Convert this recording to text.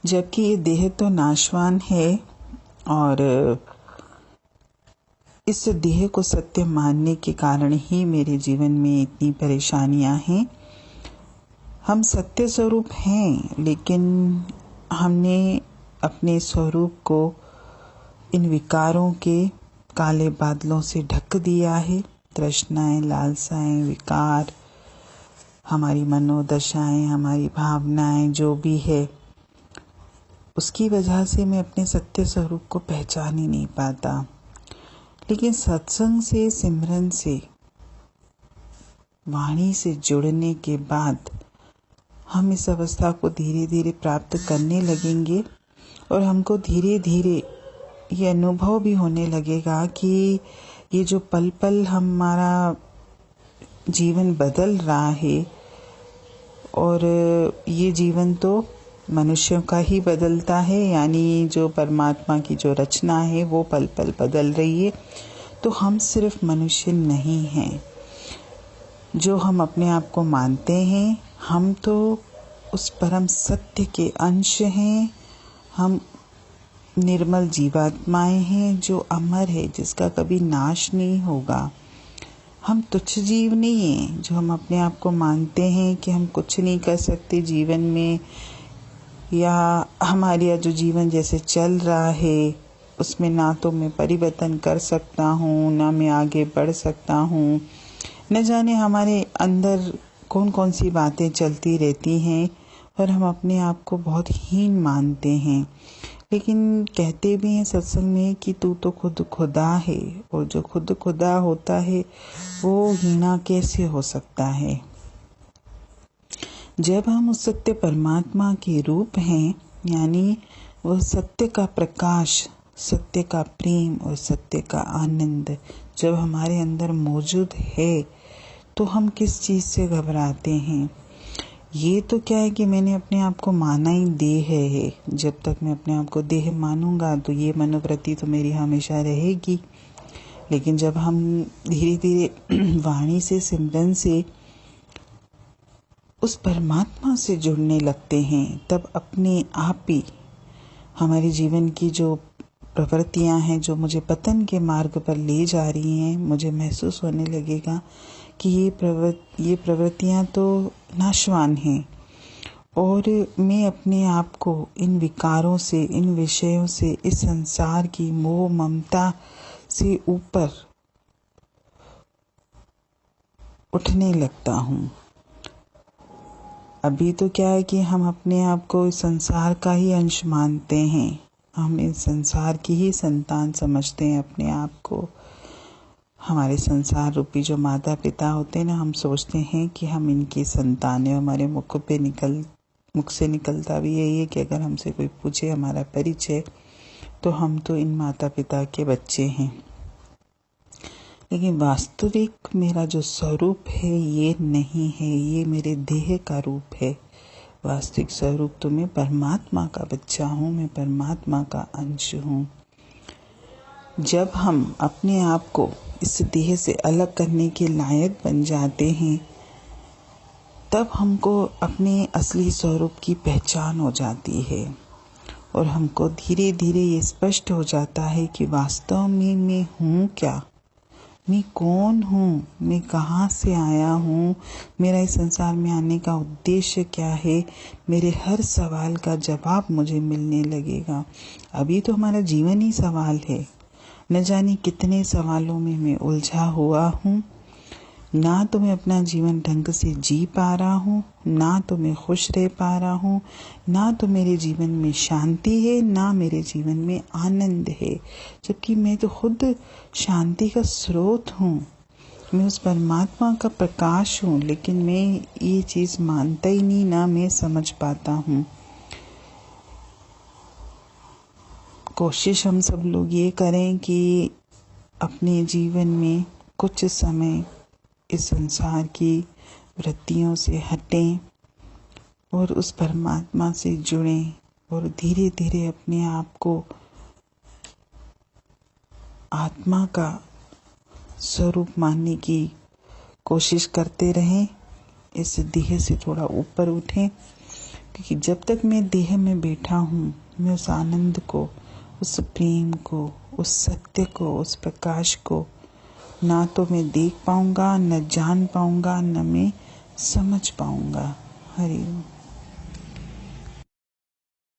जबकि ये देह तो नाशवान है और इस देह को सत्य मानने के कारण ही मेरे जीवन में इतनी परेशानियां हैं। हम सत्य स्वरूप हैं, लेकिन हमने अपने स्वरूप को इन विकारों के काले बादलों से ढक दिया है। तृष्णाएं, लालसाएं, विकार, हमारी मनोदशाएं, हमारी भावनाएं जो भी है, उसकी वजह से मैं अपने सत्य स्वरूप को पहचान ही नहीं पाता। लेकिन सत्संग से, सिमरन से, वाणी से जुड़ने के बाद हम इस अवस्था को धीरे धीरे प्राप्त करने लगेंगे और हमको धीरे धीरे ये अनुभव भी होने लगेगा कि ये जो पल पल हमारा जीवन बदल रहा है और ये जीवन तो मनुष्यों का ही बदलता है, यानी जो परमात्मा की जो रचना है वो पल पल बदल रही है। तो हम सिर्फ मनुष्य नहीं हैं। जो हम अपने आप को मानते हैं, हम तो उस परम सत्य के अंश हैं। हम निर्मल जीवात्माएं हैं जो अमर है, जिसका कभी नाश नहीं होगा। हम तुच्छ जीव नहीं हैं जो हम अपने आप को मानते हैं कि हम कुछ नहीं कर सकते जीवन में, या हमारा जो जीवन जैसे चल रहा है उसमें ना तो मैं परिवर्तन कर सकता हूँ, ना मैं आगे बढ़ सकता हूँ। न जाने हमारे अंदर कौन कौन सी बातें चलती रहती हैं और हम अपने आप को बहुत हीन मानते हैं। लेकिन कहते भी हैं सत्संग में कि तू तो खुद खुदा है, और जो खुद खुदा होता है वो हीना कैसे हो सकता है। जब हम उस सत्य परमात्मा के रूप हैं, यानी वह सत्य का प्रकाश, सत्य का प्रेम और सत्य का आनंद जब हमारे अंदर मौजूद है, तो हम किस चीज़ से घबराते हैं। ये तो क्या है कि मैंने अपने आप को माना ही देह है। जब तक मैं अपने आप को देह मानूंगा तो ये मनोवृत्ति तो मेरी हमेशा रहेगी। लेकिन जब हम धीरे धीरे वाणी से, सिमरन से उस परमात्मा से जुड़ने लगते हैं, तब अपने आप ही हमारे जीवन की जो प्रवृत्तियां हैं जो मुझे पतन के मार्ग पर ले जा रही हैं, मुझे महसूस होने लगेगा कि ये प्रवृत्तियां तो नाशवान हैं और मैं अपने आप को इन विकारों से, इन विषयों से, इस संसार की मोह ममता से ऊपर उठने लगता हूँ। अभी तो क्या है कि हम अपने आप को इस संसार का ही अंश मानते हैं। हम इस संसार की ही संतान समझते हैं अपने आप को। हमारे संसार रूपी जो माता पिता होते हैं ना, हम सोचते हैं कि हम इनकी संतान है। हमारे मुख से निकलता भी यही है कि अगर हमसे कोई पूछे हमारा परिचय, तो हम तो इन माता पिता के बच्चे हैं। लेकिन वास्तविक मेरा जो स्वरूप है ये नहीं है, ये मेरे देह का रूप है। वास्तविक स्वरूप तो मैं परमात्मा का बच्चा हूँ, मैं परमात्मा का अंश हूँ। जब हम अपने आप को इस देह से अलग करने के लायक बन जाते हैं, तब हमको अपने असली स्वरूप की पहचान हो जाती है और हमको धीरे धीरे ये स्पष्ट हो जाता है कि वास्तव में मैं हूँ क्या, मैं कौन हूँ, मैं कहाँ से आया हूँ, मेरा इस संसार में आने का उद्देश्य क्या है। मेरे हर सवाल का जवाब मुझे मिलने लगेगा। अभी तो हमारा जीवन ही सवाल है। न जाने कितने सवालों में मैं उलझा हुआ हूँ। ना तो मैं अपना जीवन ढंग से जी पा रहा हूँ, ना तो मैं खुश रह पा रहा हूँ, ना तो मेरे जीवन में शांति है, ना मेरे जीवन में आनंद है। जबकि मैं तो खुद शांति का स्रोत हूँ, मैं उस परमात्मा का प्रकाश हूँ। लेकिन मैं ये चीज़ मानता ही नहीं, ना मैं समझ पाता हूँ। कोशिश हम सब लोग ये करें कि अपने जीवन में कुछ समय इस संसार की वृत्तियों से हटें और उस परमात्मा से जुड़ें और धीरे धीरे अपने आप को आत्मा का स्वरूप मानने की कोशिश करते रहें। इस देह से थोड़ा ऊपर उठें, क्योंकि जब तक मैं देह में बैठा हूँ, मैं उस आनंद को, उस प्रेम को, उस सत्य को, उस प्रकाश को ना तो मैं देख पाऊँगा, न जान पाऊँगा, न मैं समझ पाऊँगा। हरि ओम।